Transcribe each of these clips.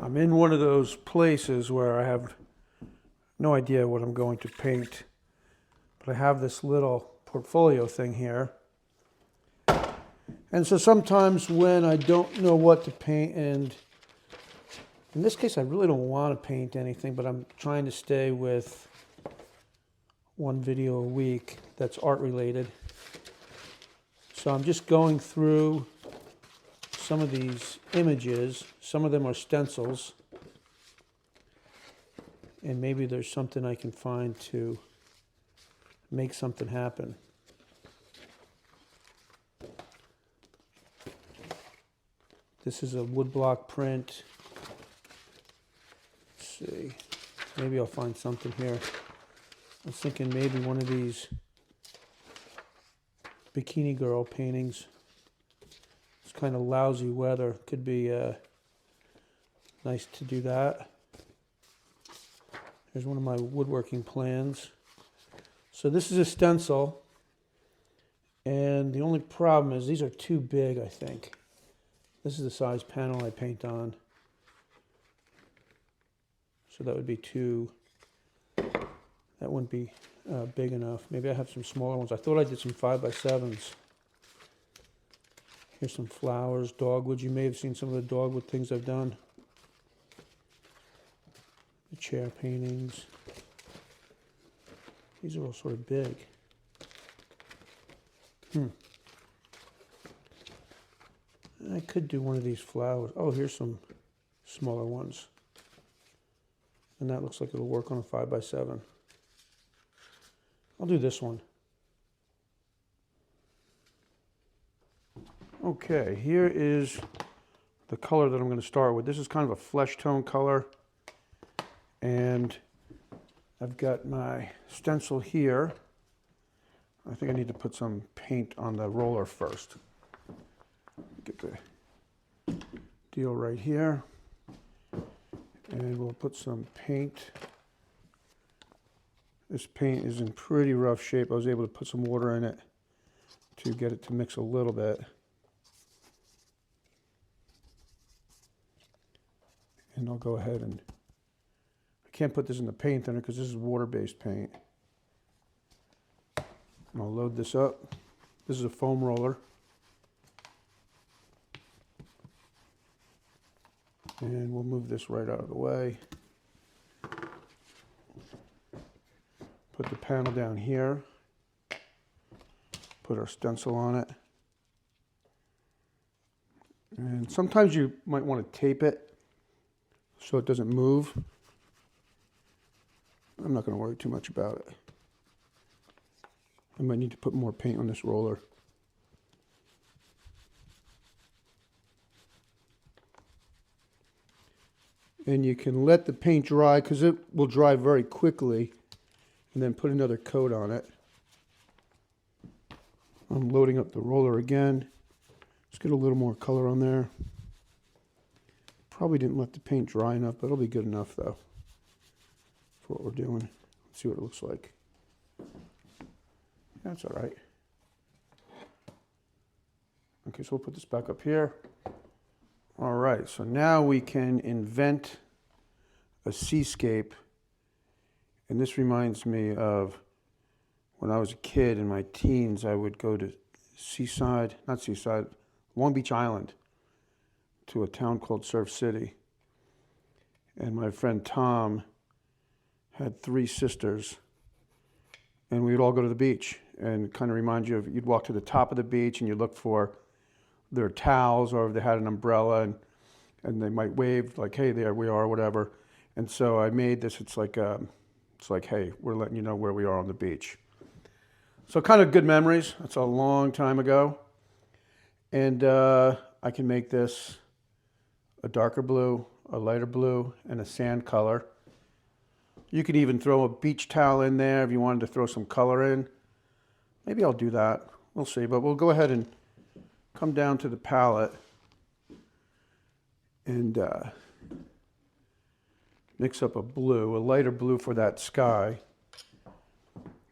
I'm in one of those places where I have no idea what I'm going to paint, but I have this little portfolio thing here. And so sometimes when I don't know what to paint, and in this case I really don't want to paint anything, but I'm trying to stay with one video a week that's art related. So I'm just going through some of these images. Some of them are stencils, and maybe there's something I can find to make something happen. This is a woodblock print. Let's see, maybe I'll find something here. I was thinking maybe one of these bikini girl paintings. It's kind of lousy weather. Could be nice to do that. Here's one of my woodworking plans. So this is a stencil, and the only problem is these are too big, I think. This is the size panel I paint on. So that would be that wouldn't be big enough. Maybe I have some smaller ones. I thought I did some 5x7s. Here's some flowers, dogwood. You may have seen some of the dogwood things I've done. The chair paintings. These are all sort of big. I could do one of these flowers. Oh, here's some smaller ones. And that looks like it'll work on a 5x7. I'll do this one. Okay, here is the color that I'm going to start with. This is kind of a flesh tone color. And I've got my stencil here. I think I need to put some paint on the roller first. Get the deal right here. And we'll put some paint. This paint is in pretty rough shape. I was able to put some water in it to get it to mix a little bit. And I'll go ahead and, I can't put this in the paint thinner because this is water-based paint. And I'll load this up. This is a foam roller. And we'll move this right out of the way. Put the panel down here. Put our stencil on it. And sometimes you might want to tape it so it doesn't move. I'm not going to worry too much about it. I might need to put more paint on this roller. And you can let the paint dry because it will dry very quickly, and then put another coat on it. I'm loading up the roller again. Let's get a little more color on there. Probably didn't let the paint dry enough, but it'll be good enough though for what we're doing. Let's see what it looks like. That's all right. Okay, so we'll put this back up here. All right, so now we can invent a seascape. And this reminds me of when I was a kid in my teens, I would go to Long Beach Island, to a town called Surf City. And my friend Tom had 3 sisters, and we would all go to the beach. And it kind of reminds you of, you'd walk to the top of the beach and you look for their towels, or if they had an umbrella, and they might wave like, hey, there we are, whatever. And so I made this, it's like, hey, we're letting you know where we are on the beach. So kind of good memories. That's a long time ago. And I can make this a darker blue, a lighter blue, and a sand color. You could even throw a beach towel in there if you wanted to throw some color in. Maybe I'll do that. We'll see. But we'll go ahead and come down to the palette and mix up a blue, a lighter blue for that sky.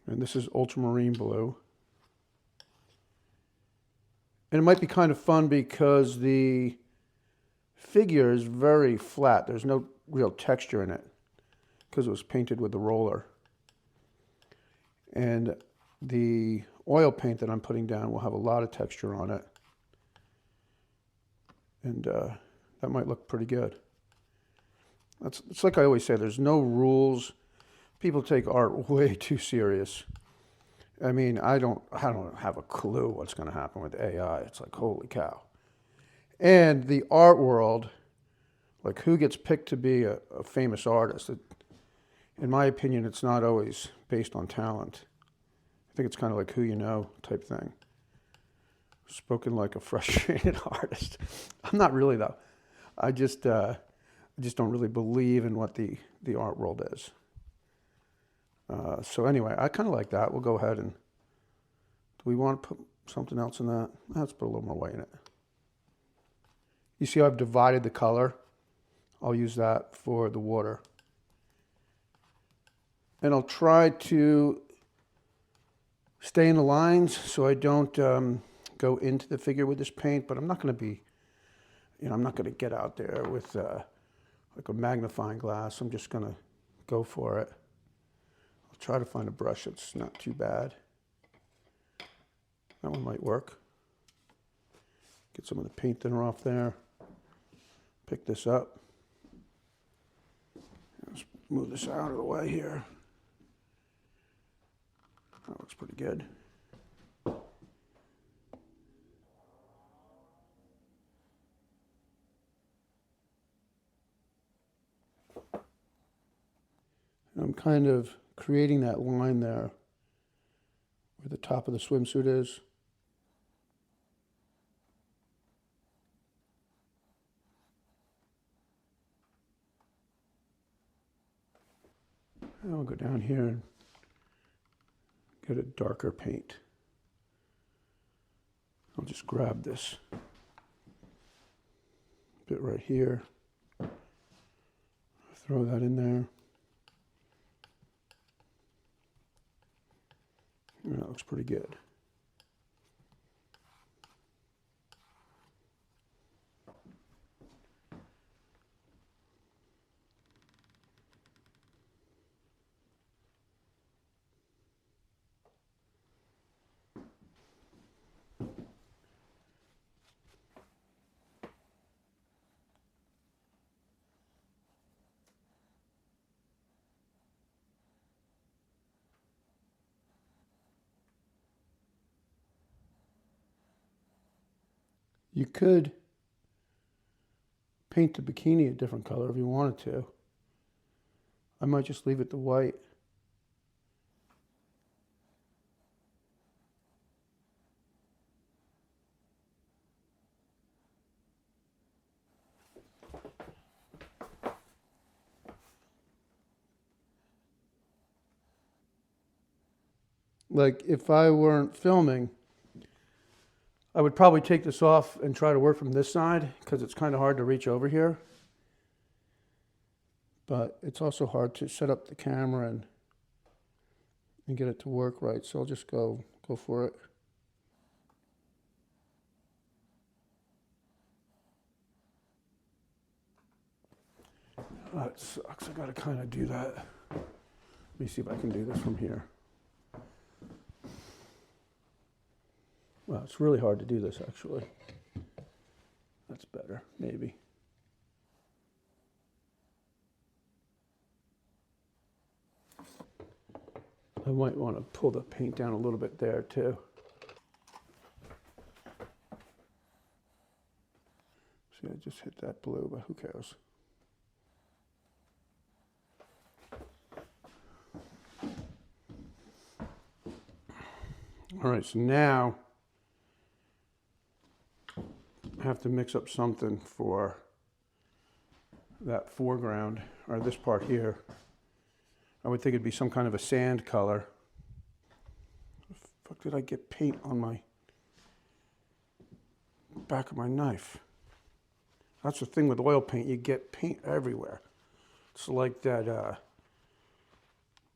And this is ultramarine blue. And it might be kind of fun because the figure is very flat. There's no real texture in it because it was painted with the roller. And the oil paint that I'm putting down will have a lot of texture on it. And that might look pretty good. It's like I always say, there's no rules. People take art way too serious. I mean, I don't have a clue what's going to happen with AI. It's like, holy cow. And the art world, like who gets picked to be a famous artist, in my opinion, it's not always based on talent. I think it's kind of like who you know type thing. Spoken like a frustrated artist. I'm not really though. I just don't really believe in what the art world is. So anyway, I kind of like that. We'll go ahead and, do we want to put something else in that? Let's put a little more white in it. You see how I've divided the color? I'll use that for the water. And I'll try to stay in the lines so I don't go into the figure with this paint, but I'm not going to be, I'm not going to get out there with like a magnifying glass. I'm just going to go for it. I'll try to find a brush that's not too bad. That one might work. Get some of the paint thinner off there. Pick this up. Let's move this out of the way here. That looks pretty good. I'm kind of creating that line there where the top of the swimsuit is. I'll go down here and get a darker paint. I'll just grab this bit right here, throw that in there. And that looks pretty good. You could paint the bikini a different color if you wanted to. I might just leave it the white. Like if I weren't filming, I would probably take this off and try to work from this side because it's kind of hard to reach over here. But it's also hard to set up the camera and get it to work right. So I'll just go for it. That sucks. I gotta kind of do that. Let me see if I can do this from here. Well, it's really hard to do this actually. That's better, maybe. I might want to pull the paint down a little bit there too. See, I just hit that blue, but who cares? All right, so now I have to mix up something for that foreground, or this part here. I would think it'd be some kind of a sand color. The fuck did I get paint on my back of my knife? That's the thing with oil paint, you get paint everywhere. It's like that,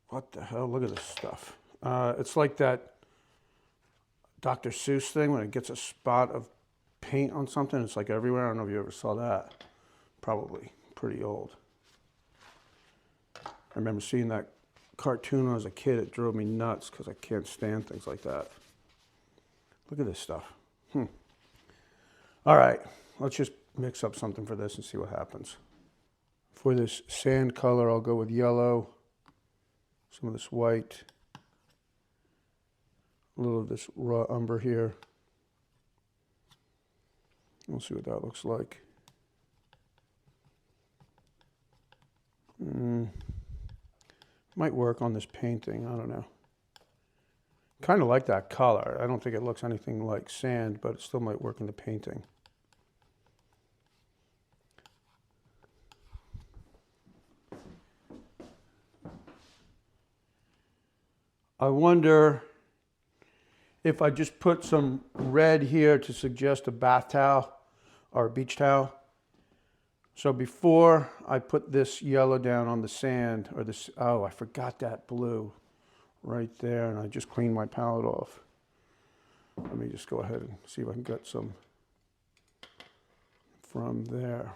what the hell, look at this stuff. It's like that Dr. Seuss thing when it gets a spot of paint on something, it's like everywhere. I don't know if you ever saw that. probably pretty old. I remember seeing that cartoon when I was a kid. It drove me nuts because I can't stand things like that. Look at this stuff. All right, let's just mix up something for this and see what happens. For this sand color, I'll go with yellow, some of this white, a little of this raw umber here. We'll see what that looks like. Might work on this painting, I don't know. Kind of like that color. I don't think it looks anything like sand, but it still might work in the painting. I wonder if I just put some red here to suggest a bath towel or a beach towel. So before I put this yellow down on the sand, or this, oh, I forgot that blue right there, and I just cleaned my palette off. Let me just go ahead and see if I can get some from there.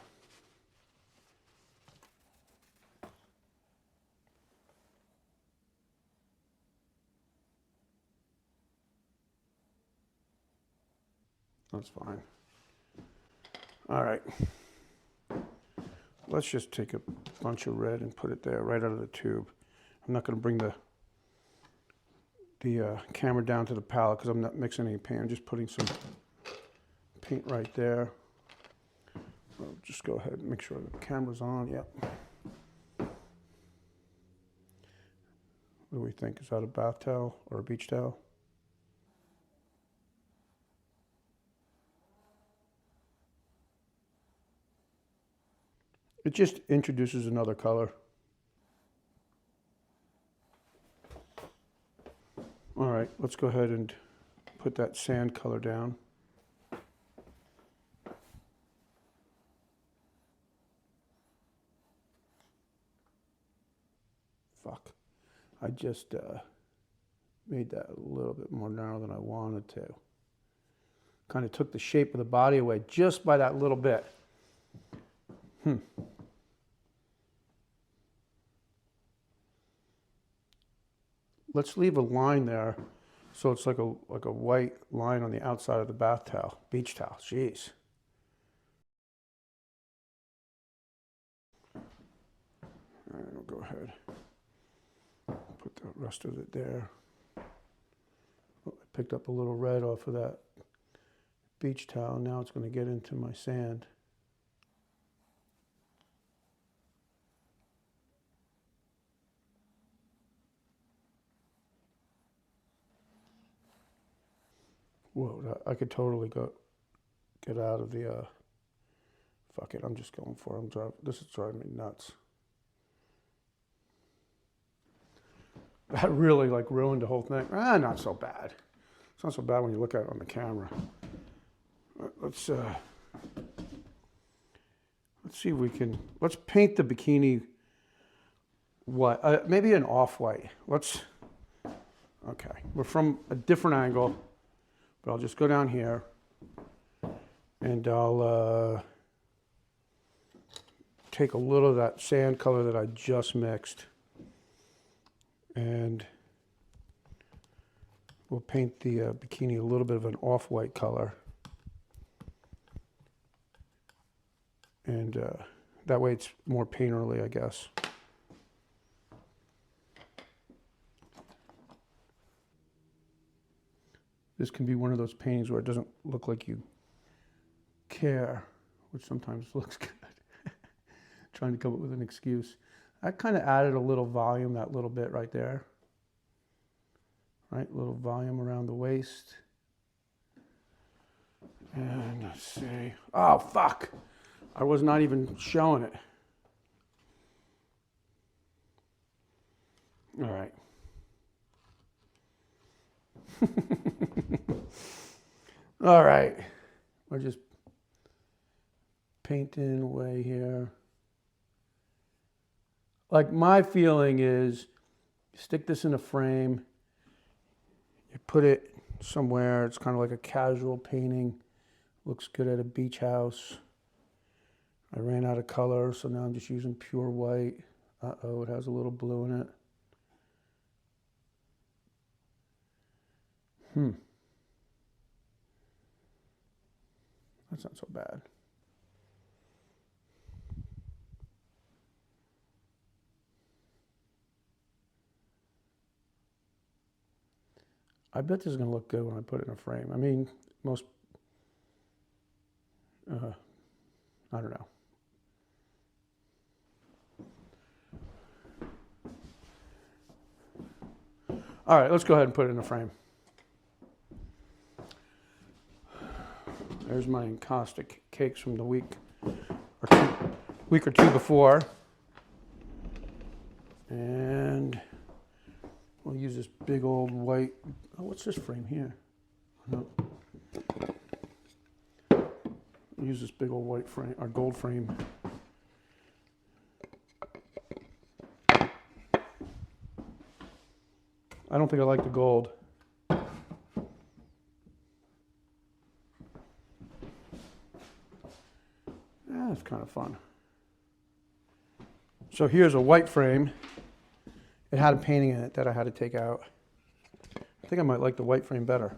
That's fine. All right. Let's just take a bunch of red and put it there right out of the tube. I'm not going to bring the camera down to the palette because I'm not mixing any paint. I'm just putting some paint right there. I'll just go ahead and make sure the camera's on. Yep. What do we think? Is that a bath towel or a beach towel? It just introduces another color. All right, let's go ahead and put that sand color down. Fuck. I just made that a little bit more narrow than I wanted to. Kind of took the shape of the body away just by that little bit. Let's leave a line there so it's like a white line on the outside of the bath towel, beach towel. Jeez. All right, I'll go ahead. Put the rest of it there. Oh, I picked up a little red off of that beach towel. Now it's going to get into my sand. Whoa, I could totally get out of the, fuck it, I'm just going for it. This is driving me nuts. That really like ruined the whole thing. Not so bad. It's not so bad when you look at it on the camera. Let's see if we can, let's paint the bikini white, maybe an off-white. Okay, we're from a different angle. But I'll just go down here and I'll take a little of that sand color that I just mixed and we'll paint the bikini a little bit of an off-white color. And that way it's more painterly, I guess. This can be one of those paintings where it doesn't look like you care, which sometimes looks good. Trying to come up with an excuse. I kind of added a little volume, that little bit right there. Right, a little volume around the waist. And let's see. Oh, fuck. I was not even showing it. All right. All right, we're just painting away here. Like my feeling is, you stick this in a frame, you put it somewhere, it's kind of like a casual painting, looks good at a beach house, I ran out of color, so now I'm just using pure white. Uh-oh, it has a little blue in it. That's not so bad. I bet this is going to look good when I put it in a frame. I mean, most, I don't know. All right, let's go ahead and put it in a frame. There's my encaustic cakes from the week or two before. And we'll use this big old white, oh, what's this frame here? No. Use this big old white frame, or gold frame. I don't think I like the gold. That's kind of fun. So here's a white frame. It had a painting in it that I had to take out. I think I might like the white frame better.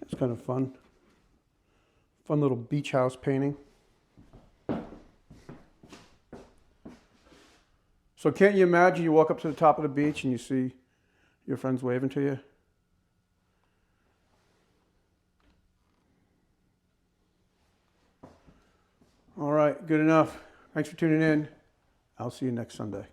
That's kind of fun. Fun little beach house painting. So can't you imagine you walk up to the top of the beach and you see your friends waving to you? All right, good enough. Thanks for tuning in. I'll see you next Sunday.